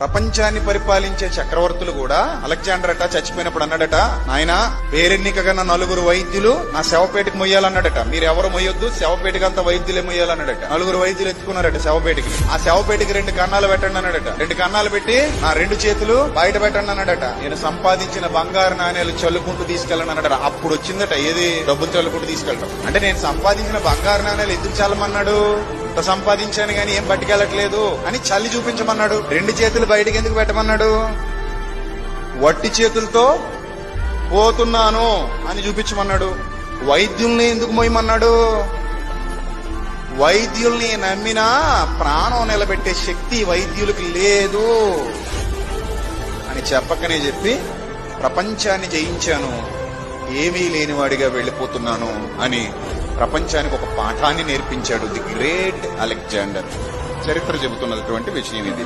ప్రపంచాన్ని పరిపాలించే చక్రవర్తులు కూడా అలెగ్జాండర్ అట చచ్చిపోయినప్పుడు అన్నాడట, నాయన పేరెన్నిక కన్నా 4 వైద్యులు నా శవపేటకి మొయ్యాలన్నాడట. మీరెవరు మొయ్యొద్దు, శవపేటకి అంతా వైద్యులే మొయ్యాలన్నాడట. 4 వైద్యులు ఎత్తుకున్నారట శవపేటకి. ఆ శవపేటకి 2 కన్నాలు పెట్టండి అన్నాడట. 2 కన్నాలు పెట్టి నా 2 చేతులు బయట పెట్టండి అన్నాడట. నేను సంపాదించిన బంగారు నాణ్యాలు చల్లుకుంటూ తీసుకెళ్ళను అన్నాడట. అప్పుడు వచ్చిందట ఏది, డబ్బులు చల్లుకుంటూ తీసుకెళ్ళడం. అంటే నేను సంపాదించిన బంగారు నాణ్యాలు ఎందుకు చల్లమన్నాడు? సంపాదించాను గాని ఏం పట్టుకెళ్ళట్లేదు అని చల్లి చూపించమన్నాడు. 2 చేతులు బయటకి ఎందుకు పెట్టమన్నాడు? వట్టి చేతులతో పోతున్నాను అని చూపించమన్నాడు. వైద్యుల్ని ఎందుకు మోయమన్నాడు? వైద్యుల్ని నమ్మినా ప్రాణం నిలబెట్టే శక్తి వైద్యులకి లేదు అని చెప్పకనే చెప్పి ప్రపంచాన్ని జయించాను, ఏమీ లేనివాడిగా వెళ్లిపోతున్నాను అని ప్రపంచానికి ఒక పాఠాన్ని నేర్పించాడు ది గ్రేట్ అలెగ్జాండర్. చరిత్ర చెబుతున్నటువంటి విషయం ఇది.